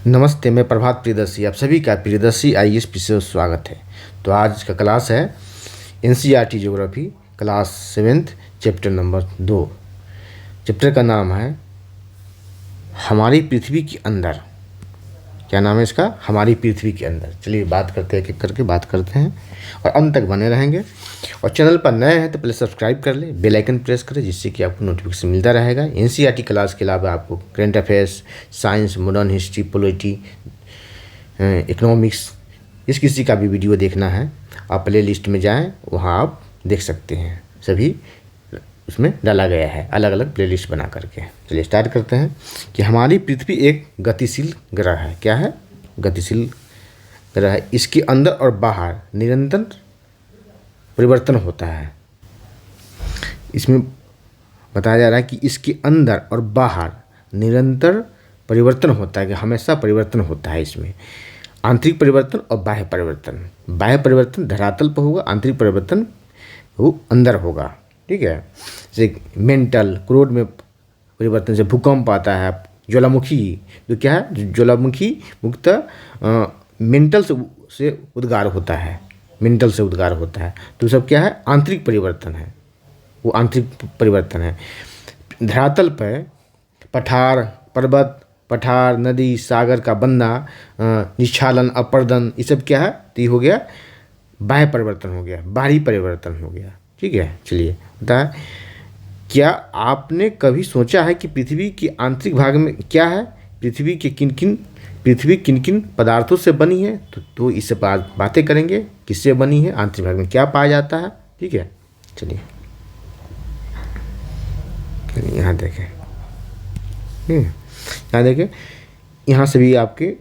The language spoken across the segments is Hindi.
नमस्ते, मैं प्रभात प्रियदर्शी, आप सभी का प्रियदर्शी आईएएस से स्वागत है। तो आज का क्लास है NCERT geography class 7th chapter number 2। Chapter का नाम है हमारी पृथ्वी के अंदर। क्या नाम है इसका? हमारी पृथ्वी के अंदर। चलिए बात करते हैं, एक एक करके बात करते हैं और अंत तक बने रहेंगे। और चैनल पर नए हैं तो पहले सब्सक्राइब कर ले, बेल आइकन प्रेस करें, जिससे कि आपको नोटिफिकेशन मिलता रहेगा। एनसीईआरटी क्लास के अलावा आपको current affairs, science, modern history, polity, economics, इस किसी का भी वीडियो देखना है आप प्ले लिस्ट में जाएँ, वहाँ आप देख सकते हैं। सभी उसमें डाला गया है अलग अलग प्लेलिस्ट बना करके। चलिए स्टार्ट करते हैं कि हमारी पृथ्वी एक गतिशील ग्रह है। क्या है? गतिशील ग्रह है। इसके अंदर और बाहर निरंतर परिवर्तन होता है। इसमें बताया जा रहा है कि इसके अंदर और बाहर निरंतर परिवर्तन होता है, कि हमेशा परिवर्तन होता है इसमें। आंतरिक परिवर्तन और बाह्य परिवर्तन। बाह्य परिवर्तन धरातल पर होगा, आंतरिक परिवर्तन वो अंदर होगा। ठीक है। जैसे मेंटल क्रोड में परिवर्तन से भूकंप आता है, ज्वालामुखी जो क्या है, ज्वालामुखी मुक्त मेंटल से उद्गार होता है, मेंटल से उद्गार होता है। तो सब क्या है? आंतरिक परिवर्तन है, वो आंतरिक परिवर्तन है। धरातल पर पठार, पर्वत, पठार, नदी, सागर का बनना, निश्चालन, अपर्दन, ये सब क्या है? तो ये हो गया बाह्य परिवर्तन हो गया, बाहरी परिवर्तन हो गया। ठीक है। चलिए बताएं, क्या आपने कभी सोचा है कि पृथ्वी के आंतरिक भाग में क्या है? पृथ्वी किन किन पदार्थों से बनी है? तो इससे बातें करेंगे, किससे बनी है, आंतरिक भाग में क्या पाया जाता है। ठीक है। चलिए यहाँ देखें, यहाँ देखें, यहाँ से भी आपके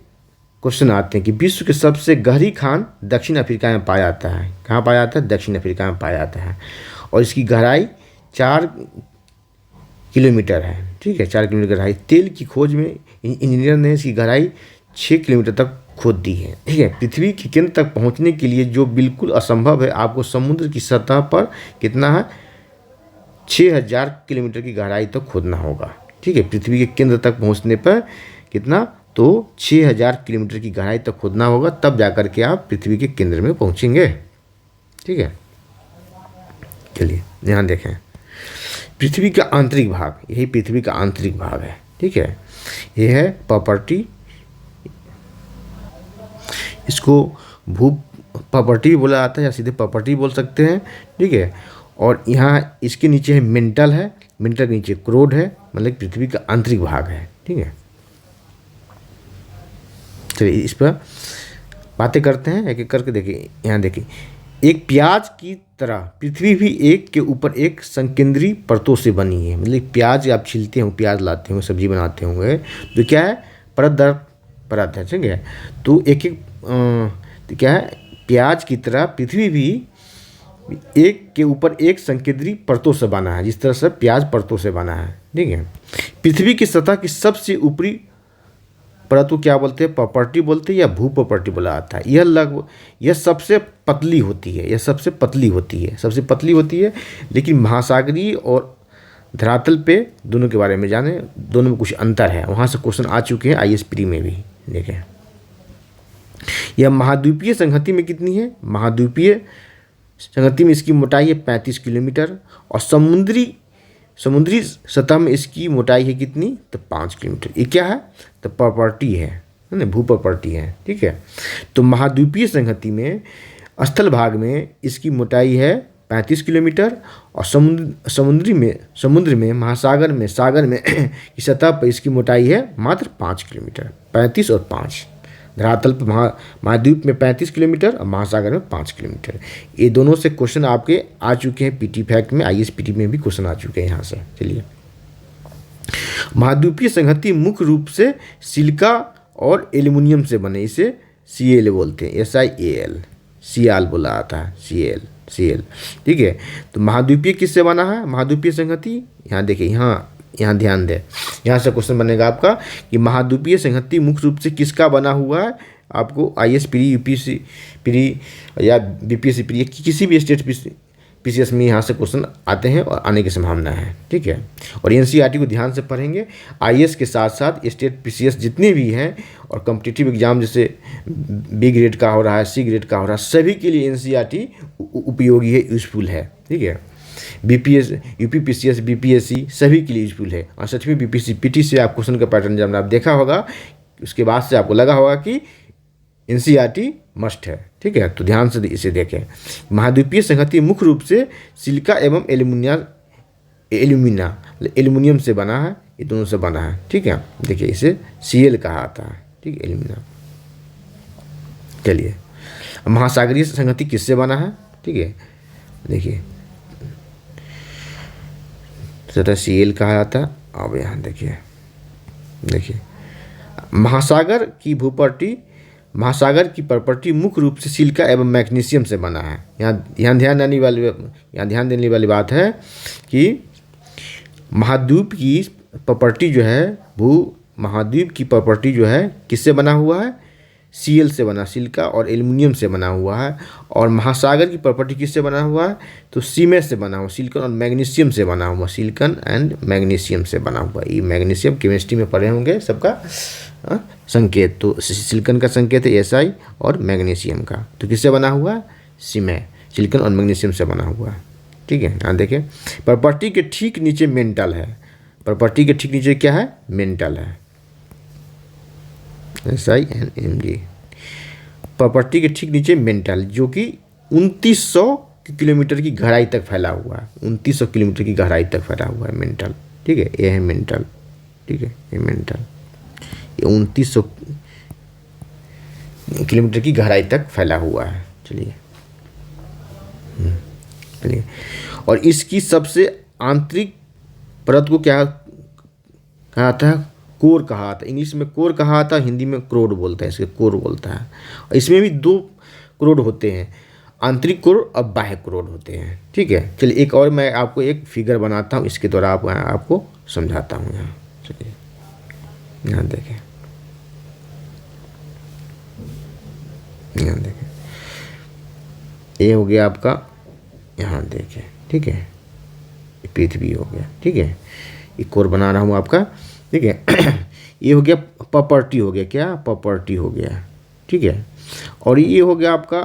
क्वेश्चन आते हैं कि विश्व के सबसे गहरी खान दक्षिण अफ्रीका में पाया जाता है। कहाँ पाया जाता है? दक्षिण अफ्रीका में पाया जाता है। और इसकी गहराई 4 किलोमीटर है। ठीक है, 4 किलोमीटर गहराई। तेल की खोज में इंजीनियर ने इसकी गहराई 6 किलोमीटर तक खोद दी है। ठीक है। पृथ्वी के केंद्र तक पहुँचने के लिए, जो बिल्कुल असंभव है, आपको समुद्र की सतह पर कितना है? 6000 किलोमीटर की गहराई तक खोदना होगा। ठीक है। पृथ्वी के केंद्र तक पहुँचने पर कितना? तो 6000 किलोमीटर की गहराई तक खोदना होगा, तब जाकर के आप पृथ्वी के केंद्र में पहुंचेंगे। ठीक है। चलिए यहाँ देखें, पृथ्वी का आंतरिक भाग, यही पृथ्वी का आंतरिक भाग है। ठीक है। ये है प्रॉपर्टी, इसको भू प्रॉपर्टी भी बोला जाता है या सीधे प्रॉपर्टी बोल सकते हैं। ठीक है। और यहाँ इसके नीचे है मेंटल है, मेंटल के नीचे क्रोड है, मतलब पृथ्वी का आंतरिक भाग है। ठीक है। चलिए इस पर बातें करते हैं एक एक करके। देखिए यहाँ देखिए, एक प्याज की तरह पृथ्वी भी एक के ऊपर एक संकेंद्री परतों से बनी है। मतलब प्याज आप छीलते हो, प्याज लाते हो, सब्जी बनाते होंगे, तो क्या है? परत दर परत है। ठीक है। तो एक एक तो क्या है? प्याज की तरह पृथ्वी भी एक के ऊपर एक संकेंद्री परतों से बना है, जिस तरह से प्याज परतों से बना है। ठीक है। पृथ्वी की सतह की सबसे ऊपरी परत को क्या बोलते हैं? प्रॉपर्टी बोलते हैं या भू प्रॉपर्टी बोला जाता है। यह सबसे पतली होती है, सबसे पतली होती है। लेकिन महासागरीय और धरातल पे दोनों के बारे में जाने, दोनों में कुछ अंतर है। वहाँ से क्वेश्चन आ चुके हैं आईएएस प्री में भी। देखें, यह महाद्वीपीय संहति में कितनी है? महाद्वीपीय संहति में इसकी मोटाई है 35 किलोमीटर, और समुद्री सतह में इसकी मोटाई है कितनी? तो 5 किलोमीटर। ये क्या है? तो प्रॉपर्टी है ना, भू प्रॉपर्टी है। ठीक है। तो महाद्वीपीय संहति में स्थल भाग में इसकी मोटाई है 35 किलोमीटर, और समुद्र में सागर में की सतह पर इसकी मोटाई है मात्र 5 किलोमीटर। 35 और 5, धरातल पर महाद्वीप में 35 किलोमीटर और महासागर में 5 किलोमीटर। ये दोनों से क्वेश्चन आपके आ चुके हैं पीटी फैक्ट में, आईएएस पीटी में भी क्वेश्चन आ चुके हैं यहाँ से। चलिए, महाद्वीपीय संहति मुख्य रूप से सिलिका और एल्युमिनियम से बने, इसे सीएल बोलते हैं, SiAl, सियाल बोला आता है, सीएल। ठीक है। तो महाद्वीपीय किससे बना है? महाद्वीपीय संहति, यहाँ देखिए, यहाँ ध्यान दें, यहाँ से क्वेश्चन बनेगा आपका कि महाद्वीपीय संहति मुख्य रूप से किसका बना हुआ है। आपको आईएएस प्री, यूपीएससी प्री या बीपीएससी प्री, किसी भी स्टेट पीसीएस में यहाँ से क्वेश्चन आते हैं और आने की संभावना है, ठीक है। और एनसीईआरटी को ध्यान से पढ़ेंगे। आईएएस के साथ साथ स्टेट पीसीएस जितने भी हैं और कॉम्पिटिटिव एग्जाम जैसे बी ग्रेड का हो रहा है, सी ग्रेड का हो रहा है, सभी के लिए एनसीईआरटी उपयोगी है, यूजफुल है, ठीक है। बीपीएस, यूपी पीसीएस, बीपीएससी सभी के लिए यूजफुल है। और सच में बीपीएससी पीटी से आप क्वेश्चन का पैटर्न जब आप देखा होगा, उसके बाद से आपको लगा होगा कि एनसीईआरटी मस्ट है, ठीक है। तो ध्यान से इसे देखें। महाद्वीपीय संहति मुख्य रूप से सिलिका एवं एल्यूमिनियम से बना है, ये दोनों से बना है, ठीक है। देखिए इसे सीएल कहा आता है, ठीक है, एल्यूमिनियम। चलिए, महासागरीय संहति किससे बना है, ठीक है, देखिए सतह सीएल कहा जाता है। अब यहाँ देखिए महासागर की प्रॉपर्टी मुख्य रूप से सिलिका एवं मैग्नीशियम से बना है। यहाँ ध्यान देने वाली बात है कि महाद्वीप की प्रॉपर्टी जो है, महाद्वीप की प्रॉपर्टी जो है किससे बना हुआ है, सीएल से बना, सिलिका और एल्युमिनियम से बना हुआ है। और महासागर की प्रॉपर्टी किससे बना हुआ है, तो सीमेंट से बना हुआ, सिलिकॉन और मैग्नीशियम से बना हुआ, सिलिकॉन एंड मैग्नीशियम से बना हुआ। ये मैग्नीशियम केमिस्ट्री में पढ़े होंगे सबका संकेत। तो सिलिकॉन का संकेत है SI और मैग्नीशियम का, तो किससे बना हुआ है, सिलिकॉन और मैग्नीशियम से बना हुआ है, ठीक है। यहाँ देखें, प्रॉपर्टी के ठीक नीचे मेंटल है, प्रॉपर्टी के ठीक नीचे क्या है, मेंटल है, SINMG। प्रॉपर्टी के ठीक नीचे मेंटल, जो कि 2900 किलोमीटर की गहराई तक फैला हुआ है, 2900 किलोमीटर की गहराई तक फैला हुआ है मेंटल, ठीक है। ये है मेंटल, ठीक है, ये मेंटल, ये 2900 किलोमीटर की गहराई तक फैला हुआ है। चलिए, और इसकी सबसे आंतरिक परत को क्या कहा जाता है, कोर कहा जाता है। इंग्लिश में कोर कहा जाता है, हिंदी में क्रोड बोलता है, इसके कोर बोलता है। और इसमें भी 2 क्रोड होते हैं, आंतरिक कोर और बाह्य क्रोड होते हैं, ठीक है। चलिए, एक और मैं आपको एक फिगर बनाता हूँ, इसके द्वारा आपको समझाता हूँ। यहाँ चलिए, यहाँ देखें, ये हो गया आपका, यहाँ देखें, ठीक है, ये पृथ्वी हो गया, ठीक है। ये कोर बना रहा हूँ आपका, ठीक है। ये हो गया प्रॉपर्टी, हो गया क्या, प्रॉपर्टी हो गया, ठीक है। और ये हो गया आपका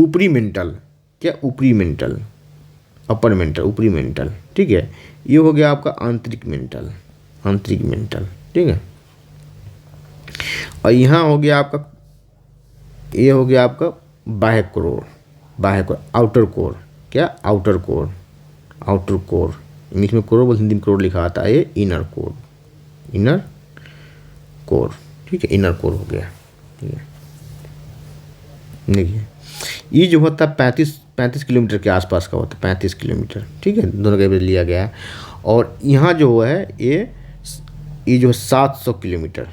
ऊपरी मेंटल, क्या, ऊपरी मेंटल, अपर मेंटल, ऊपरी मेंटल, ठीक है। ये हो गया आपका आंतरिक मेंटल, ठीक है। और यहाँ हो गया आपका, ये हो गया आपका बाह्य कोर, आउटर कोर, क्या, आउटर कोर, इंग्लिश में कोर बोल, हिंदी में कोर लिखा आता है, ये इनर कोर, ठीक है, इनर कोर हो गया, ठीक है। देखिए, ये जो होता है 35 किलोमीटर के आसपास का होता है, 35 किलोमीटर, ठीक है, दोनों का एवरेज लिया गया है। और यहाँ जो है ये जो है 700 किलोमीटर,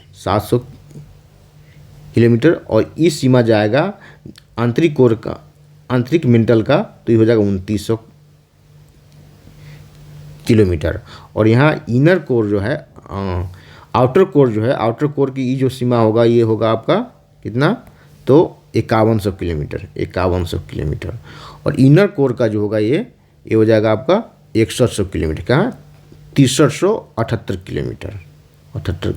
और इस सीमा जाएगा आंतरिक कोर का, आंतरिक मेंटल का, तो ये हो जाएगा 2900 किलोमीटर। और यहाँ इनर कोर जो है, आउटर कोर जो है, आउटर कोर की ये जो सीमा होगा, ये होगा आपका कितना, तो 5100 किलोमीटर। और इनर कोर का जो होगा ये हो जाएगा आपका 6100 किलोमीटर, कहाँ, 6378 किलोमीटर, 78,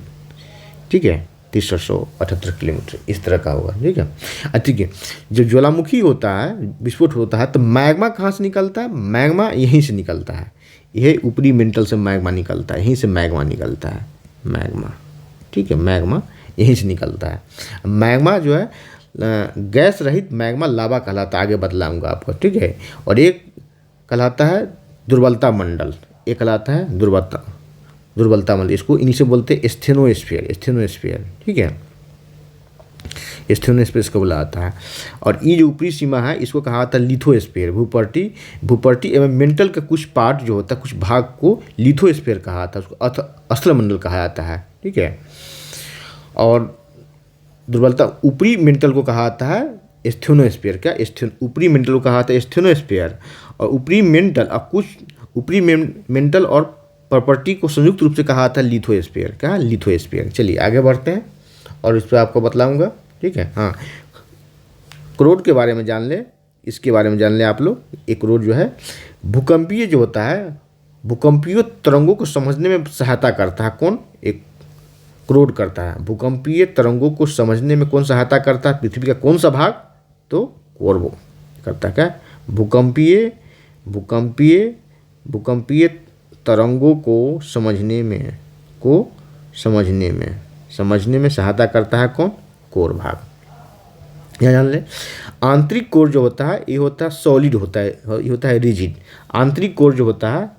ठीक है, 6378 किलोमीटर, इस तरह का होगा, ठीक है। ठीक है, जब ज्वालामुखी होता है, विस्फोट होता है, तो मैग्मा कहाँ से निकलता है, मैग्मा यहीं से निकलता है, यह ऊपरी मेंटल से मैग्मा निकलता है, यहीं से मैग्मा निकलता है, मैग्मा, ठीक है, मैग्मा यहीं से निकलता है। मैग्मा जो है गैस रहित मैग्मा लावा कहलाता है, आगे बतलाऊंगा आपको, ठीक है। और एक कहलाता है दुर्बलता मंडल, एक कहलाता है दुर्बलता मंडल, इसको इंग्लिश में बोलते हैं स्टेनोस्फीयर, ठीक है, स्टेनोस्फीयर इसको बोला जाता है। और ये जो ऊपरी सीमा है, इसको कहा जाता है लिथोस्फीयर, भूपर्टी एवं मेंटल का कुछ पार्ट जो होता है, कुछ भाग को लिथोस्फीयर कहा जाता है, उसको स्थल मंडल कहा जाता है, ठीक है। और दुर्बलता ऊपरी मेंटल को कहा जाता है स्टेनोस्फीयर, क्या, ऊपरी मेंटल को कहा जाता है स्टेनोस्फीयर। और ऊपरी मेंटल और कुछ ऊपरी मेंटल और प्रॉपर्टी को संयुक्त रूप से कहा जाता है लिथोस्फीयर, क्या, लिथोस्फीयर। चलिए आगे बढ़ते हैं और इस पर आपको बतलाऊंगा, ठीक है। हाँ, क्रोड के बारे में जान ले, इसके बारे में जान ले आप लोग। एक क्रोड जो है भूकंपीय जो होता है, भूकंपीय तरंगों को समझने में सहायता करता है। कौन? एक क्रोड करता है। भूकंपीय तरंगों को समझने में कौन सहायता करता है? पृथ्वी का कौन सा भाग? तो कोर वो करता है। क्या? भूकंपीय भूकंपीय भूकंपीय तरंगों को समझने में सहायता करता है। कौन? कोर भाग। यह जान ले। आंतरिक कोर जो होता है ये होता है सॉलिड होता है, ये होता है रिजिड। आंतरिक कोर जो होता है,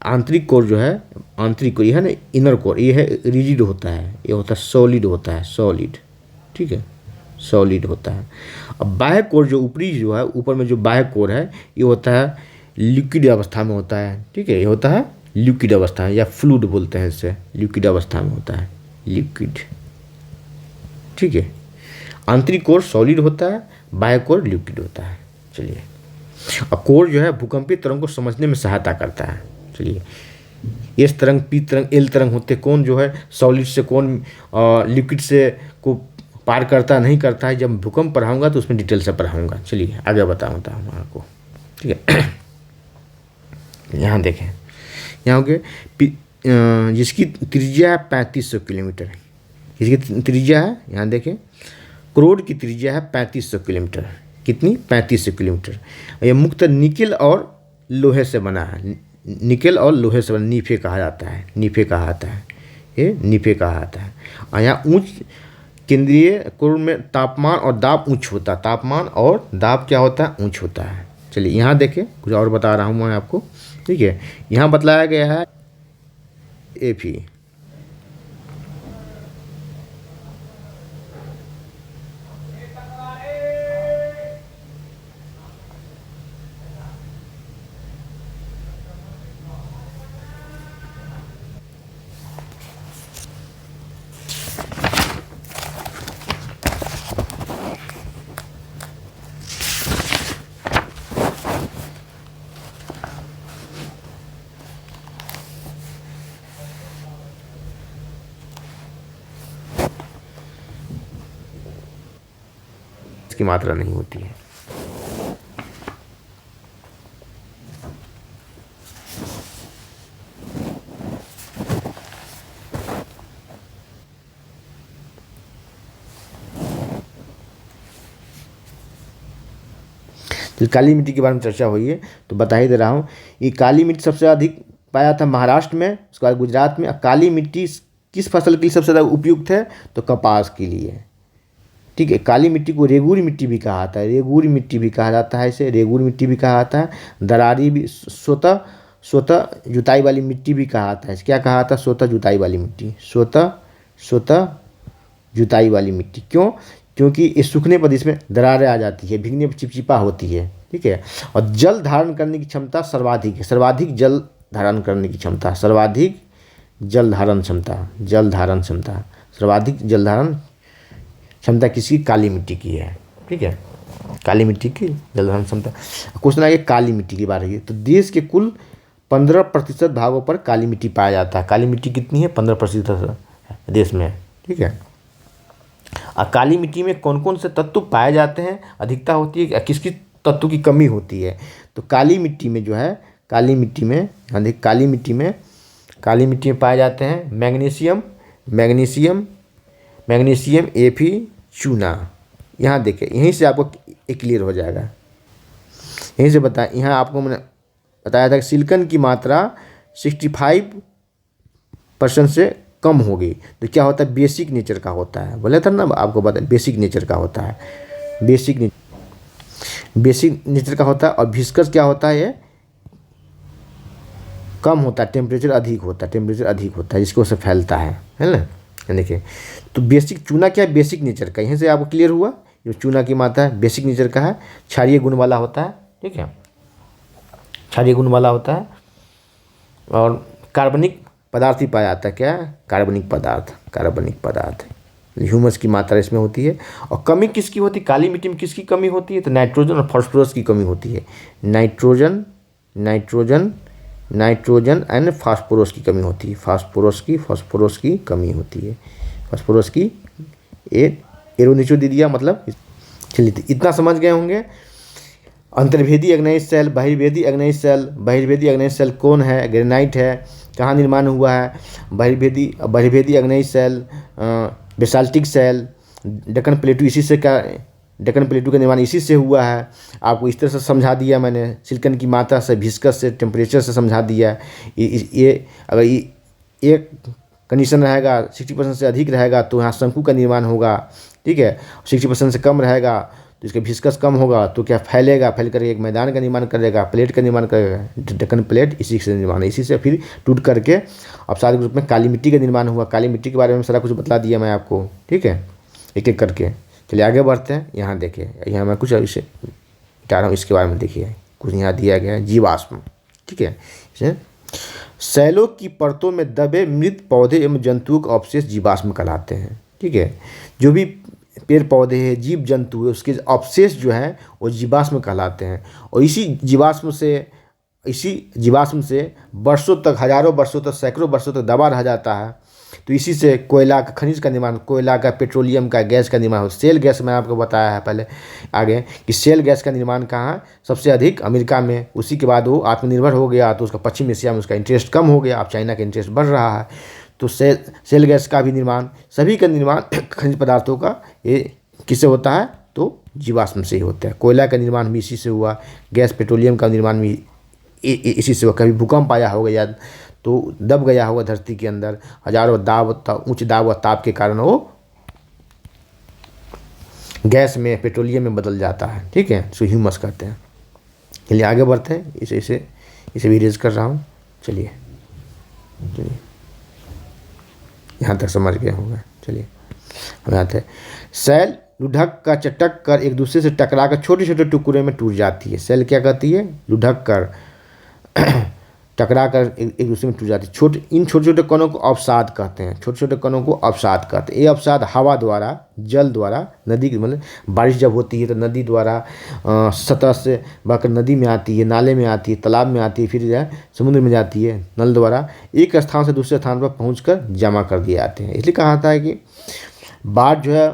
आंतरिक कोर जो है, आंतरिक कोर ये है ना, इनर कोर, ये है रिजिड होता है, ये होता है सॉलिड होता है, सॉलिड। ठीक है, सॉलिड होता है। अब बाह्य कोर जो ऊपरी जो है, ऊपर में जो बाह्य कोर है ये होता है लिक्विड अवस्था में होता है। ठीक है, ये होता है लिक्विड अवस्था है या फ्लूइड बोलते हैं इसे, लिक्विड अवस्था में होता है, लिक्विड। ठीक है, आंतरिक कोर सॉलिड होता है, बाह्य कोर लिक्विड होता है। चलिए, अब कोर जो है भूकंपीय तरंग को समझने में सहायता करता है। चलिए, एस तरंग, पी तरंग, एल तरंग होते, कौन जो है सॉलिड से, कौन लिक्विड से को पार करता नहीं करता है, जब भूकंप पढ़ाऊंगा तो उसमें डिटेल से पढ़ाऊंगा। चलिए आगे बताता हूँ आपको। ठीक है, यहाँ देखें, यहाँ हो गए जिसकी त्रिज्या है 3500 किलोमीटर, इसकी त्रिज्या है, यहाँ देखें, क्रोड की त्रिज्या है 3500 किलोमीटर। कितनी? 3500 किलोमीटर। यह मुख्यतः निकेल और लोहे से बना है, निकेल और लोहे से बना, नीफे कहा जाता है, नीफे कहा जाता है, ये नीफे कहा जाता है। और यहाँ उच्च केंद्रीय कोर में तापमान और दाब उच्च होता है, तापमान और दाब क्या होता है? उच्च होता है। चलिए यहाँ देखें, कुछ और बता रहा हूँ मैं आपको। ठीक है, यहाँ बतलाया गया है एफी, इसकी मात्रा नहीं होती है। तो काली मिट्टी के बारे में चर्चा हुई है तो बता ही दे रहा हूँ। ये काली मिट्टी सबसे अधिक पाया था महाराष्ट्र में, उसके बाद गुजरात में। काली मिट्टी किस फसल के लिए सबसे ज़्यादा उपयुक्त है? तो कपास के लिए। ठीक है, काली मिट्टी को रेगूरी मिट्टी भी कहा जाता है, रेगूरी मिट्टी भी कहा जाता है, इसे रेगूरी मिट्टी भी कहा जाता है। दरारी भी, स्वतः जुताई वाली मिट्टी भी कहा जाता है। क्या कहा जाता है? स्वतः जुताई वाली मिट्टी, स्वतः जुताई वाली मिट्टी। क्यों? क्योंकि इस सूखने पर इसमें दरारें आ जाती है, भीगने पर चिपचिपा होती है। ठीक है, और जल धारण करने की क्षमता सर्वाधिक है, सर्वाधिक जल धारण करने की क्षमता, सर्वाधिक जल धारण क्षमता, सर्वाधिक जल धारण क्षमता किसकी? काली मिट्टी की है। ठीक है, काली मिट्टी की जल धारण क्षमता। क्वेश्चन आगे काली मिट्टी की बात है तो देश के कुल 15% भागों पर काली मिट्टी पाया जाता है। काली मिट्टी कितनी है? 15% देश में। ठीक है, और काली मिट्टी में कौन कौन से तत्व पाए जाते हैं, अधिकता होती है, किस किस तत्व की कमी होती है? तो काली मिट्टी में जो है, काली मिट्टी में पाए जाते हैं मैग्नीशियम, एफी, चूना। यहाँ देखें, यहीं से आपको क्लियर हो जाएगा। यहीं से यहाँ आपको मैंने बताया था कि सिलिकॉन की मात्रा 65% से कम होगी। तो क्या होता है? बेसिक नेचर का होता है, बोले था ना आपको, बताया बेसिक नेचर का होता है, बेसिक नेचर का होता है। और विस्कस क्या होता है? ये कम होता है, टेम्परेचर अधिक होता है, जिसको से फैलता है ना। देखिए, तो बेसिक चूना क्या है? बेसिक नेचर का। यहाँ से आपको क्लियर हुआ, जो चूना की मात्रा है बेसिक नेचर का है, क्षारीय गुण वाला होता है। ठीक है, क्षारीय गुण वाला होता है और कार्बनिक पदार्थ ही पाया जाता है। क्या? कार्बनिक पदार्थ, ह्यूमस की मात्रा इसमें होती है। और कमी किसकी होती है? काली मिट्टी में किसकी कमी होती है? तो नाइट्रोजन और फास्फोरस की कमी होती है। नाइट्रोजन एंड फास्फोरस की कमी होती है। फास्फोरस की कमी होती है। फास्फोरस की एरो नीचो दे दिया, मतलब चलिए तो इतना समझ गए होंगे। अंतर्भेदी अग्नेय सेल, बहिर्भेदी अग्नेय सेल। बहिर्भेदी अग्नेय सेल कौन है? ग्रेनाइट है। कहाँ निर्माण हुआ है? बहिर्भेदी अग्नेय सेल बेसाल्टिक सेल, डेक्कन प्लेटू, इसी से का डेक्कन प्लेटू का निर्माण इसी से हुआ है। आपको इस तरह से समझा दिया मैंने, सिलिकॉन की मात्रा से, विस्कस से, टेम्परेचर से समझा दिया। ये अगर ये कंडीशन रहेगा 60% से अधिक रहेगा तो यहाँ शंकु का निर्माण होगा, ठीक है। 60% से कम रहेगा तो इसका विस्कस कम होगा तो क्या फैलेगा, फैल कर एक मैदान का निर्माण करेगा, प्लेट का निर्माण करेगा। डेक्कन प्लेट इसी से निर्माण है, इसी से फिर टूट करके अपसाद के रूप में काली मिट्टी का निर्माण हुआ। काली मिट्टी के बारे में सारा कुछ बता दिया मैं आपको, ठीक है, एक एक करके। चलिए आगे बढ़ते हैं। यहाँ देखिए, यहाँ मैं कुछ इसे बता रहा हूँ, इसके बारे में देखिए, कुछ यहाँ दिया गया है, जीवाश्म, ठीक है। इसे सेलों की परतों में दबे मृत पौधे एवं जंतुओं का अवशेष जीवाश्म कहलाते हैं, ठीक है। जो भी पेड़ पौधे हैं, जीव जंतु है, उसके अवशेष जो है वो जीवाश्म कहलाते हैं। और इसी जीवाश्म से वर्षों तक, हजारों वर्षों तक, सैकड़ों वर्षों तक दबा रह जाता है। तो इसी से कोयला का, खनिज का निर्माण, कोयला का, पेट्रोलियम का, गैस का निर्माण होता है। सेल गैस मैंने आपको बताया है पहले आगे कि सेल गैस का निर्माण कहाँ सबसे अधिक? अमेरिका में। उसी के बाद वो आत्मनिर्भर हो गया तो उसका पश्चिम एशिया में उसका इंटरेस्ट कम हो गया। अब चाइना का इंटरेस्ट बढ़ रहा है। तो सेल गैस का भी निर्माण, सभी का निर्माण खनिज पदार्थों का ये किससे होता है? तो जीवाश्म से ही होता है। कोयला का निर्माण भी इसी से हुआ, गैस पेट्रोलियम का निर्माण भी इसी से हुआ। कभी भूकंप आया होगा या तो दब गया होगा धरती के अंदर, हजारों उच्च दाब व ताप के कारण वो गैस में, पेट्रोलियम में बदल जाता है, ठीक है। इसको ह्यूमस कहते हैं। चलिए आगे बढ़ते हैं। इसे भी रेज कर रहा हूँ। चलिए यहाँ तक समझ गए होंगे। चलिए हम आते हैं। सेल लुढ़क का चटक कर एक दूसरे से टकरा कर छोटे छोटे टुकड़े में टूट जाती है। सेल क्या कहती है? लुढ़क कर टकरा कर एक दूसरे में टूट जाती है। इन छोटे छोटे कणों को अवसाद कहते हैं। छोटे छोटे कणों को अवसाद कहते हैं। ये अवसाद हवा द्वारा, जल द्वारा, नदी मतलब बारिश जब होती है तो नदी द्वारा सतह से बहकर नदी में आती है, नाले में आती है, तालाब में आती है, फिर जो है समुद्र में जाती है। नल द्वारा एक स्थान से दूसरे स्थान पर पहुँच जमा कर दिए जाते हैं। इसलिए कहा जाता है कि बाढ़ जो है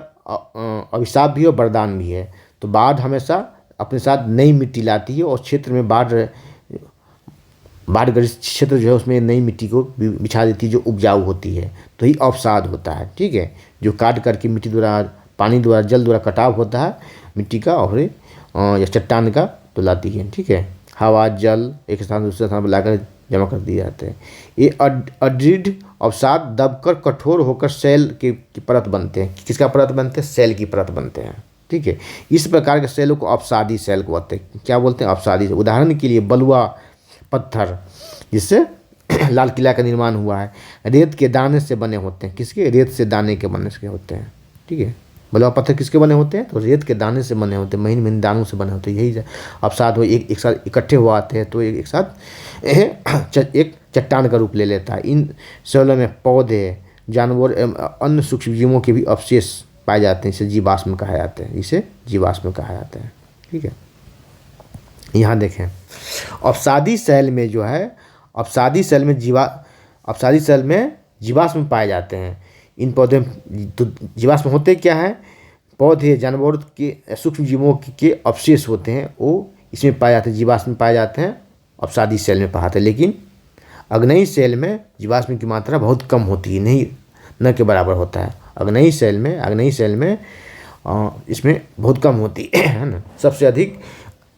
अभिशाप भी और वरदान भी है। तो बाढ़ हमेशा अपने साथ नई मिट्टी लाती है और क्षेत्र में बाढ़ग्रस्त क्षेत्र जो है उसमें नई मिट्टी को बिछा देती है जो उपजाऊ होती है। तो ही अवसाद होता है, ठीक है। जो काट करके मिट्टी द्वारा, पानी द्वारा, जल द्वारा कटाव होता है मिट्टी का और या चट्टान का, तो लाती है, ठीक है। हवा, जल एक स्थान से दूसरे स्थान पर लाकर जमा कर दिए जाते हैं। ये अदृढ़ अवसाद दबकर कठोर होकर सेल की परत बनते हैं। किसका परत बनते हैं? सेल की परत बनते हैं, ठीक है। इस प्रकार के सेलों को अवसादी सेल को बोलते हैं। क्या बोलते हैं? अवसादी। उदाहरण के लिए बलुआ पत्थर, जिससे लाल किला का निर्माण हुआ है, रेत के दाने से बने होते हैं। किसके? रेत से दाने के बनने से होते हैं, ठीक है। बलुआ पत्थर किसके बने होते हैं? तो रेत के दाने से बने होते हैं, महीन महीन दानों से बने होते हैं। यही अवसाद हो एक साथ इकट्ठे हुआ आते हैं तो एक साथ एक चट्टान का रूप ले लेता है। इन सेलों में पौधे, जानवर एवं अन्य सूक्ष्म जीवों के भी अवशेष पाए जाते हैं। इसे जीवाश्म कहा जाता है। इसे जीवाश्म कहा जाता है, ठीक है। यहाँ देखें, अवसादी सेल में जो है, अवसादी सेल में जीवाश्म पाए जाते हैं। इन पौधे तो जीवाश्म होते क्या हैं? पौधे, जानवर के, सूक्ष्म जीवों के अवशेष होते हैं, वो इसमें पाए जाते हैं, जीवाश्म पाए जाते हैं, अवसादी सेल में पाए जाते हैं। लेकिन अग्नेय सेल में जीवाश्म की मात्रा बहुत कम होती है, नहीं न के बराबर होता है। अग्नेय सेल में इसमें बहुत कम होती है ना। सबसे अधिक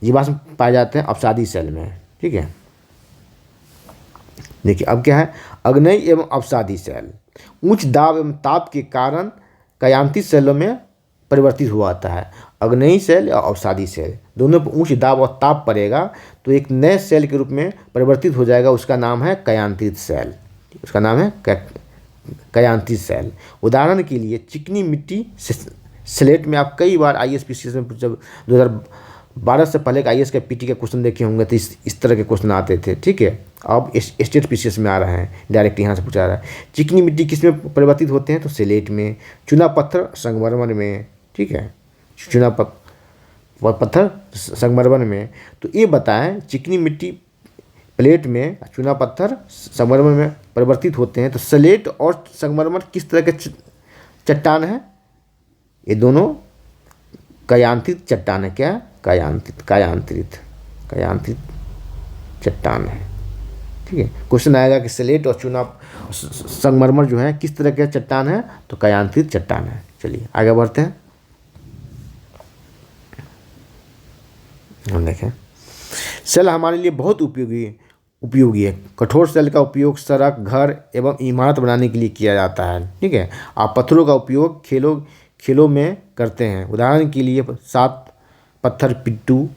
जीवाश्म पाए जाते हैं अवसादी सेल में, ठीक है। देखिए अब क्या है? अग्नेय एवं अवसादी सेल उच्च दाब एवं ताप के कारण कायांतित सेलों में परिवर्तित हुआ आता है। अग्नेय सेल या अवसादी सेल दोनों पर उच्च दाब और ताप पड़ेगा तो एक नए सेल के रूप में परिवर्तित हो जाएगा। उसका नाम है कायांतित सेल। उसका नाम है कायांतित सेल। उदाहरण के लिए चिकनी मिट्टी स्लेट में आप कई बार ISPCS में जब 2012 से पहले का IAS का PT का क्वेश्चन देखे होंगे तो इस तरह के क्वेश्चन आते थे, ठीक है। अब स्टेट PCS में आ रहे हैं, डायरेक्ट यहाँ से पूछा रहा है। चिकनी मिट्टी किस में परिवर्तित होते हैं? तो स्लेट में। चूना पत्थर संगमरमर में, ठीक है। चूना पत्थर संगमरमर में। तो ये बताएं, चिकनी मिट्टी प्लेट में, चूना पत्थर संगमरमर में परिवर्तित होते हैं। तो स्लेट और संगमरमर किस तरह के चट्टान है? ये दोनों कायांतरित चट्टान है। क्या? कायांतरित, कायांतरित, कायांतरित चट्टान है। ठीक है, क्वेश्चन आएगा कि स्लेट और चूना संगमरमर जो है किस तरह का चट्टान है, तो कायांतरित चट्टान है। चलिए आगे बढ़ते हैं। हम देखें, सेल हमारे लिए बहुत उपयोगी है। कठोर सेल का उपयोग सड़क, घर एवं इमारत बनाने के लिए किया जाता है। ठीक है, आप पत्थरों का उपयोग खेलों में करते हैं। उदाहरण के लिए 7 पत्थर पिट्टू,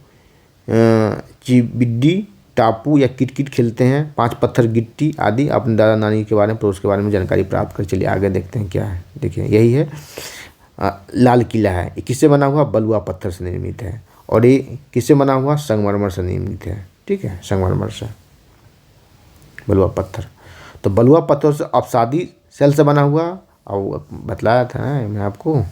चिबिड्डी, टापू या किटकिट खेलते हैं। 5 पत्थर गिट्टी आदि। अपने दादा नानी के बारे में, पड़ोस के बारे में जानकारी प्राप्त कर। चलिए आगे देखते हैं क्या है। देखिए यही है, लाल किला है। ये किससे बना हुआ? बलुआ पत्थर से निर्मित है। और ये किससे बना हुआ? संगमरमर से निर्मित है। ठीक है, संगमरमर से, बलुआ पत्थर। तो बलुआ पत्थर से अपसादी सेल से बना हुआ, और बतलाया था मैं आपको।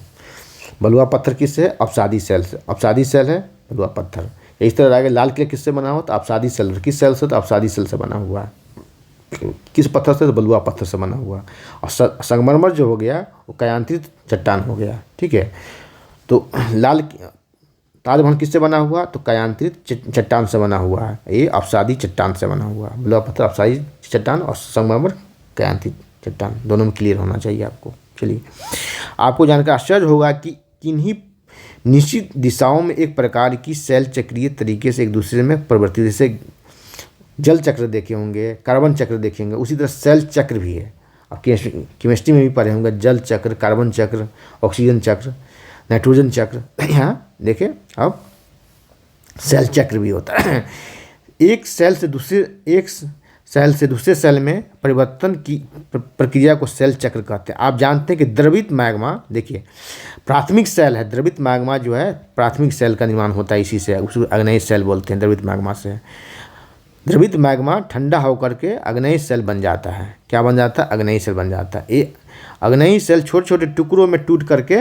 बलुआ पत्थर किससे? अपसादी सेल से। अपसादी सेल है बलुआ पत्थर। इस तरह आगे लाल किला किससे बना हुआ? तो अपसादी सेल। किस सेल से? तो अपसादी सेल से बना हुआ है। किस पत्थर से? तो बलुआ पत्थर से बना हुआ। और संगमरमर जो हो गया वो कायांतरित चट्टान हो गया। ठीक है, तो ताजमहल किससे बना हुआ? तो कायांतरित चट्टान से बना हुआ है। ये अपसादी चट्टान से बना हुआ। बलुआ पत्थर अपसादी चट्टान और संगमरमर कायांतरित चट्टान, दोनों में क्लियर होना चाहिए आपको। चलिए, आपको जानकर आश्चर्य होगा कि किन्हीं निश्चित दिशाओं में एक प्रकार की सेल चक्रीय तरीके से एक दूसरे में परिवर्तित, जैसे जल चक्र देखे होंगे, कार्बन चक्र देखे होंगे, उसी तरह सेल चक्र भी है। आप केमिस्ट्री में भी पढ़े होंगे, जल चक्र, कार्बन चक्र, ऑक्सीजन चक्र, नाइट्रोजन चक्र। यहाँ देखिए अब सेल चक्र भी होता है। एक सेल से दूसरे सेल में परिवर्तन की प्रक्रिया को सेल चक्र कहते हैं। आप जानते हैं कि द्रवित मैग्मा, देखिए प्राथमिक सेल है, द्रवित मैग्मा जो है प्राथमिक सेल का निर्माण होता है इसी से, उसको अग्नेय सेल बोलते हैं। द्रवित मैग्मा से द्रवित मैग्मा ठंडा होकर के अग्नेय सेल बन जाता है। क्या बन जाता है? अग्नेय सेल बन जाता है। ये अग्नेय सेल छोटे छोटे टुकड़ों में टूट करके,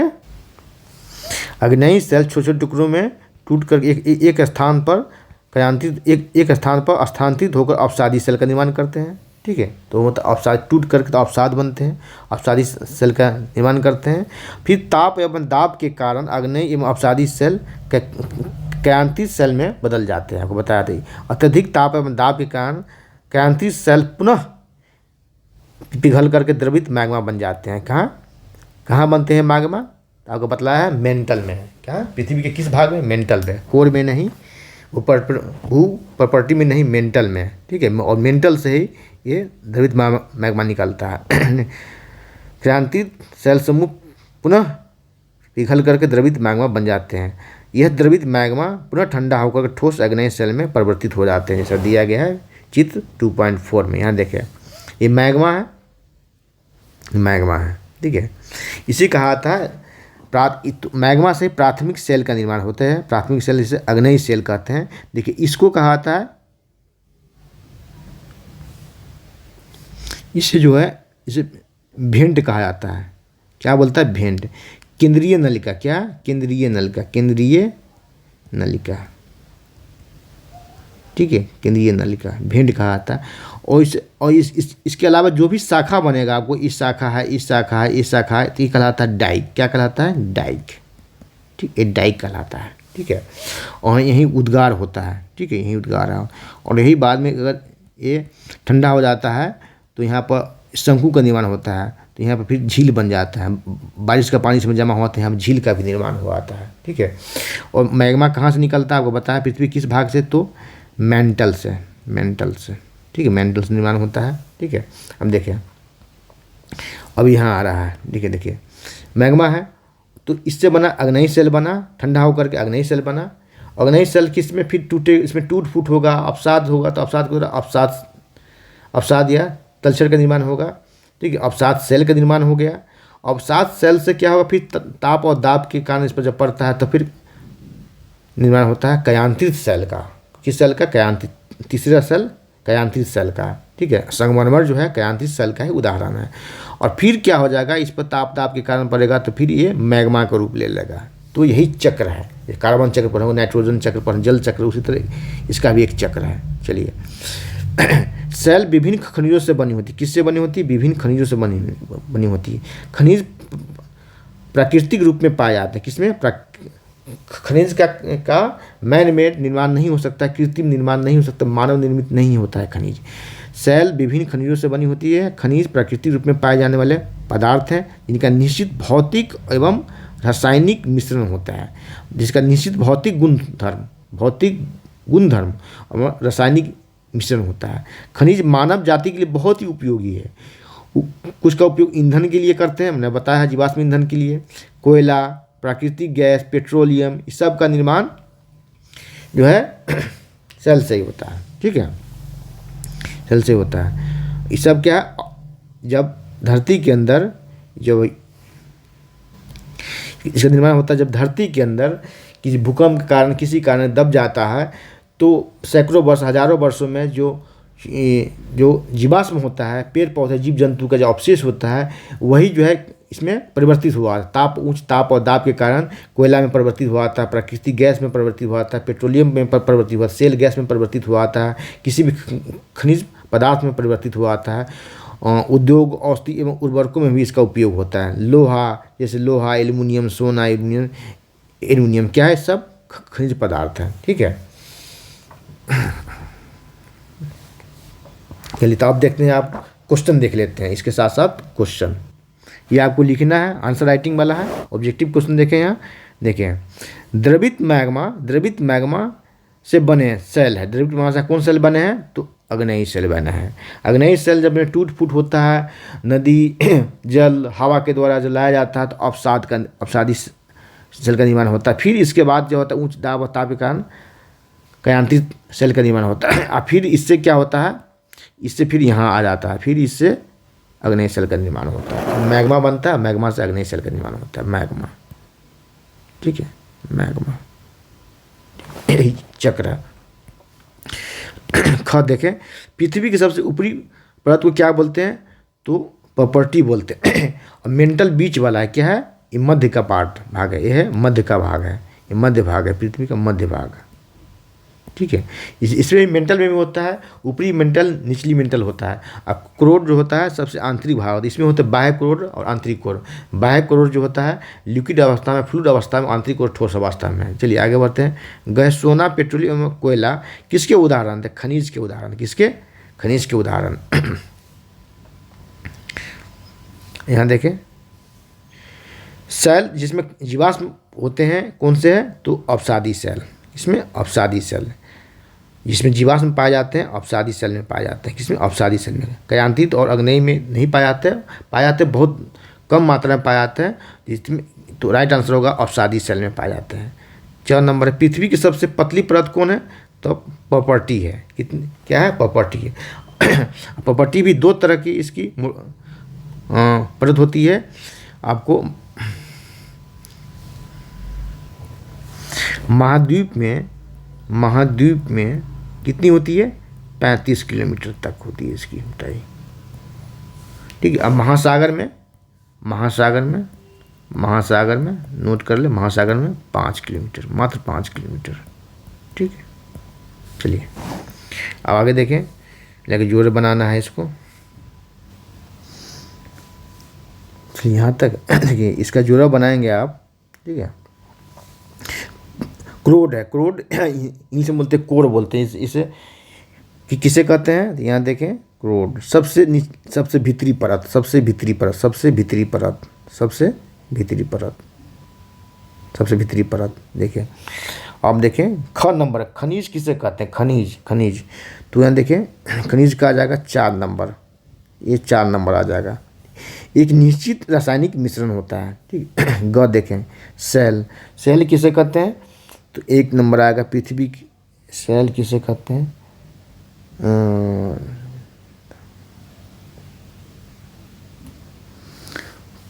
अग्नेय सेल छोटे छोटे टुकड़ों में टूट कर एक स्थान पर एक स्थान पर स्थानांतरित होकर अपसादी सेल का निर्माण करते हैं। ठीक है, तो मतलब अपसाद टूट करके तो अपसाद बनते हैं, अपसादी सेल का निर्माण करते हैं। फिर ताप एवं दाब के कारण अग्नेय एवं अपसादी सेल कायांतरित सेल में बदल जाते हैं। आपको बताया था, अत्यधिक ताप एवं दाब के कारण कायांतरित सेल पुनः पिघल करके द्रवित मैग्मा बन जाते हैं। कहाँ बनते हैं मैग्मा? आपको बतलाया है मेंटल में है। क्या? पृथ्वी के किस भाग में? मेंटल में, कोर में नहीं, भू प्रॉपर्टी में नहीं, मेंटल में। ठीक है, और मेंटल से ही ये द्रवित मैग्मा निकलता है। कायांतरित सेल समूह पुनः पिघल करके द्रवित मैग्मा बन जाते हैं। यह द्रवित मैग्मा पुनः ठंडा होकर ठोस अग्नेय सेल में परिवर्तित हो जाते हैं, जैसा दिया गया है चित्र 2.4 में। यहाँ देखें, ये मैग्मा है। ठीक है, इसी कहा था मैग्मा से प्राथमिक सेल का निर्माण होता है। प्राथमिक सेल जिसे अग्नेय सेल कहते हैं। देखिए इसको कहा था, इसे जो है इसे भेंट कहा जाता है। क्या बोलता है? भेंट। केंद्रीय नलिका। क्या? केंद्रीय नलिका, केंद्रीय नलिका। ठीक है, केंद्रीय नलिका भेंट कहा जाता है। और इसके अलावा जो भी शाखा बनेगा आपको, इस शाखा है, इस शाखा है, इस शाखा है, तो ये कहलाता है डाइक। क्या कहलाता है? डाइक। ठीक है, डाइक कहलाता है। ठीक है, और यहीं उद्गार होता है। ठीक है, यहीं उद्गार है। और यही बाद में अगर ये ठंडा हो जाता है तो यहाँ पर शंकु का निर्माण होता है। तो यहाँ पर फिर झील बन जाता है। बारिश का पानी इसमें जमा हुआ तो यहाँ झील का भी निर्माण हो आता है। ठीक है, और मैग्मा कहाँ से निकलता है आपको बताया, पृथ्वी किस भाग से? तो मेंटल से, मेंटल से। ठीक है, मेंटल से निर्माण होता है। ठीक है, अब देखिए अब यहाँ आ रहा है। देखिए मैग्मा है तो इससे बना अग्नेय सेल बना, ठंडा होकर के अग्नेय सेल बना। अग्नेय सेल किस में फिर टूटे, इसमें टूट फूट होगा, अपसाद होगा, तो अपसाद को अपसाद या तलछट का निर्माण होगा। ठीक है, अपसाद सेल का निर्माण हो गया। अपसाद सेल से क्या होगा? फिर ताप और दाब के कारण इस पर जब पड़ता है तो फिर निर्माण होता है कायांतरित सेल का। किस सेल का? कायांतरित। तीसरा सेल कायांतरित सेल का। ठीक है, संगमरमर जो है कायांतरित सेल का ही उदाहरण है। और फिर क्या हो जाएगा? इस पर ताप दाब के कारण पड़ेगा तो फिर ये मैग्मा का रूप ले लेगा। तो यही चक्र है। ये कार्बन चक्र पर हो, नाइट्रोजन चक्र पर, जल चक्र, उसी तरह इसका भी एक चक्र है। चलिए सेल विभिन्न खनिजों से बनी होती। किससे बनी होती? विभिन्न खनिजों से बनी होती है। खनिज प्राकृतिक रूप में पाए जाते हैं। किसमें? खनिज का मैन मेड निर्माण नहीं हो सकता, कृत्रिम निर्माण नहीं हो सकता, मानव निर्मित नहीं होता है खनिज। सेल विभिन्न खनिजों से बनी होती है। खनिज प्राकृतिक रूप में पाए जाने वाले पदार्थ हैं जिनका निश्चित भौतिक एवं रासायनिक मिश्रण होता है, जिसका निश्चित भौतिक गुणधर्म और रासायनिक मिश्रण होता है। खनिज मानव जाति के लिए बहुत ही उपयोगी है। कुछ का उपयोग ईंधन के लिए करते हैं, मैंने बताया जीवाश्म ईंधन के लिए, कोयला, प्राकृतिक गैस, पेट्रोलियम, इस सब का निर्माण जो है सेल से ही होता है। ठीक है, सेल से होता है। ये सब क्या है, जब धरती के अंदर जब इसका निर्माण होता है, जब धरती के अंदर किसी भूकंप के कारण किसी कारण दब जाता है, तो सैकड़ों वर्ष हजारों वर्षों में जो जीवाश्म होता है, पेड़ पौधे जीव जंतु का जो अवशेष होता है, वही जो है इसमें परिवर्तित हुआ। उच्च ताप और दाब के कारण कोयला में परिवर्तित हुआ था, प्राकृतिक गैस में परिवर्तित हुआ था, पेट्रोलियम में परिवर्तित हुआ, सेल गैस में परिवर्तित हुआ था, किसी भी खनिज पदार्थ में परिवर्तित हुआ था। उद्योग, औषधि एवं उर्वरकों में भी इसका उपयोग होता है। लोहा, जैसे लोहा, एल्युमिनियम, सोना, एल्युमिनियम क्या है, सब खनिज पदार्थ है। ठीक है, चलिए तो आप देखते हैं, आप क्वेश्चन देख लेते हैं इसके साथ साथ क्वेश्चन। ये आपको लिखना है, आंसर राइटिंग वाला है। ऑब्जेक्टिव क्वेश्चन देखें यहाँ, देखें द्रवित मैग्मा से बने सेल है। द्रवित मैग्मा से कौन सेल बने हैं, तो अग्नेयी सेल बना है। अग्नेयी सेल जब टूट फूट होता है, नदी जल हवा के द्वारा जलाया जाता है, तो अवसादी सेल का निर्माण होता है। फिर इसके बाद जो होता है उच्च दाब और ताप के कारण कयांत्रित सेल का निर्माण होता है। और फिर इससे क्या होता है, इससे फिर यहाँ आ जाता है, फिर इससे अग्नेय सेल का निर्माण होता है। मैग्मा बनता है, मैग्मा से अग्नेय सेल का निर्माण होता है, मैग्मा। ठीक है, मैग्मा यही चक्र है। ख देखें, पृथ्वी की सबसे ऊपरी परत को क्या बोलते हैं, तो प्रॉपर्टी बोलते हैं। और मेंटल बीच वाला है, क्या है, ये मध्य का भाग है, ये है मध्य का भाग है, ये मध्य भाग है, पृथ्वी का मध्य भाग। ठीक है, इसमें मेंटल में भी होता है, ऊपरी मेंटल, निचली मेंटल होता है। अब क्रोड जो होता है सबसे आंतरिक भाग होता है, इसमें होता है बाह्य क्रोड और आंतरिक क्रोड। बाह्य क्रोड जो होता है लिक्विड अवस्था में, फ्लूइड अवस्था में, आंतरिक क्रोड ठोस अवस्था में। चलिए आगे बढ़ते हैं। गैस, सोना, पेट्रोलियम, कोयला किसके उदाहरण थे, खनिज के उदाहरण। किसके, खनिज के उदाहरण। यहाँ देखें, सेल जिसमें जीवाश्म होते हैं कौन से हैं, तो अवसादी सेल। इसमें अवसादी सेल जिसमें जीवाश्म पाए जाते हैं, अवसादी सेल में पाए जाते हैं। किसमें, अवसादी सेल में। कयांत्रित और अग्नेयी में नहीं पाए जाते, बहुत कम मात्रा में पाए जाते हैं, जिसमें तो राइट आंसर होगा अवसादी सेल में पाए जाते हैं। 4 नंबर है, पृथ्वी की सबसे पतली परत कौन है, तो प्रॉपर्टी है। कितनी, क्या है, प्रॉपर्टी है। प्रॉपर्टी भी 2 तरह की इसकी परत होती है। आपको महाद्वीप में कितनी होती है, 35 किलोमीटर तक होती है इसकी ऊंचाई। ठीक है, अब महासागर में नोट कर ले, महासागर में 5 किलोमीटर, मात्र 5 किलोमीटर। ठीक है, चलिए अब आगे देखें, लेकिन जोड़ बनाना है इसको। चलिए यहाँ तक देखिए, इसका जोड़ा बनाएंगे आप। ठीक है, क्रोड है, क्रोड इंग्लिश में बोलते हैं, कोर बोलते हैं इसे, कि किसे कहते हैं, यहाँ देखें, क्रोड सबसे भीतरी परत, सबसे भीतरी परत। देखें, अब देखें ख नंबर, खनिज किसे कहते हैं, खनिज। तो यहाँ देखें, खनिज का आ जाएगा 4 नंबर, ये 4 नंबर आ जाएगा। एक निश्चित रासायनिक मिश्रण होता है। ठीक, ग देखें, सेल किसे कहते हैं, तो 1 नंबर आएगा, पृथ्वी की सेल किसे कहते हैं,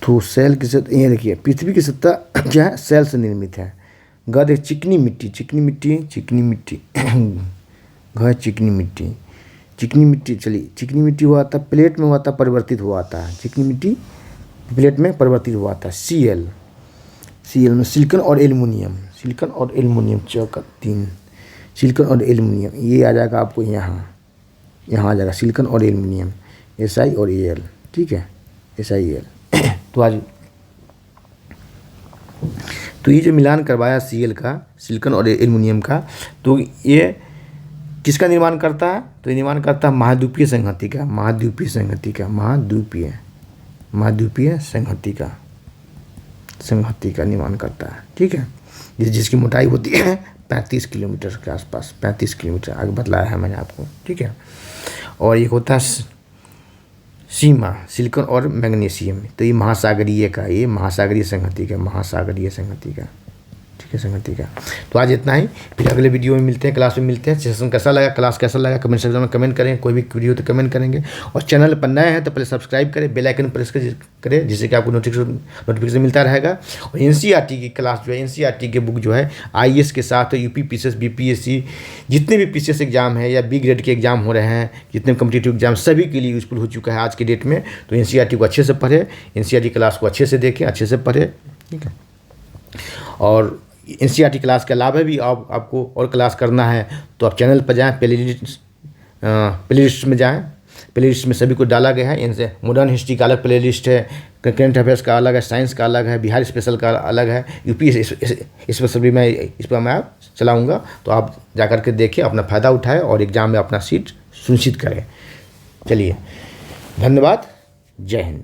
तो सेल किसे, ये देखिए पृथ्वी की सत्ता क्या है, सेल से निर्मित है। ग देख, चिकनी मिट्टी, घ चिकनी मिट्टी। चलिए, चिकनी मिट्टी हुआ था प्लेट में, हुआ था परिवर्तित हुआ था, चिकनी मिट्टी प्लेट में परिवर्तित हुआ था। सीएल में सिलिकॉन और एल्युमिनियम, चौका 3, सिलिकॉन और एल्युमिनियम, ये आ जाएगा आपको यहाँ आ जाएगा सिलिकॉन और एल्युमिनियम, SI और AL। ठीक है, SiAl। तो आज तो ये जो मिलान करवाया Cl का, सिलिकॉन और एल्युमिनियम का, तो ये किसका निर्माण करता है? तो ये निर्माण करता है महाद्वीपीय संहति का, महाद्वीपीय संहति का, महाद्वीपीय संहति का निर्माण करता है। ठीक है, जिसकी मोटाई होती है 35 किलोमीटर के आसपास, 35 किलोमीटर आगे बतलाया है मैंने आपको। ठीक है, और ये होता है सीमा, सिलिकॉन और मैग्नीशियम। तो ये महासागरीय का, ये महासागरीय संहति का, महासागरीय संहति का। ठीक है, संहति का। तो आज इतना ही, फिर अगले वीडियो में मिलते हैं, क्लास में मिलते हैं। सेशन कैसा लगा, क्लास कैसा लगा, कमेंट सेक्शन में कमेंट करें। कोई भी वीडियो तो कमेंट करेंगे, और चैनल पर नए हैं तो पहले सब्सक्राइब करें, बेल आइकन प्रेस करें, जिससे कि आपको नोटिफिकेशन मिलता रहेगा। और NCERT की क्लास जो है, NCERT की बुक जो है IAS के साथ UP PCS BPSC जितने भी PCS एग्जाम है या B ग्रेड के एग्जाम हो रहे हैं, जितने कॉम्पिटिटिव एग्जाम, सभी के लिए यूजफुल हो चुका है आज की डेट में। तो NCERT को अच्छे से पढ़े, NCERT क्लास को अच्छे से देखें, अच्छे से पढ़े। ठीक है, और NCERT क्लास के अलावा भी आपको और क्लास करना है तो आप चैनल पर जाएं, प्लेलिस्ट में जाएं। प्लेलिस्ट में सभी को डाला गया है। इनसे मॉडर्न हिस्ट्री का अलग प्लेलिस्ट है, करंट अफेयर्स का अलग है, साइंस का अलग है, बिहार स्पेशल का अलग है, यूपी स्पेशल भी मैं इस पर मैं चलाऊँगा। तो आप जा कर के देखें, अपना फ़ायदा उठाएँ और एग्ज़ाम में अपना सीट सुनिश्चित करें। चलिए, धन्यवाद, जय हिंद।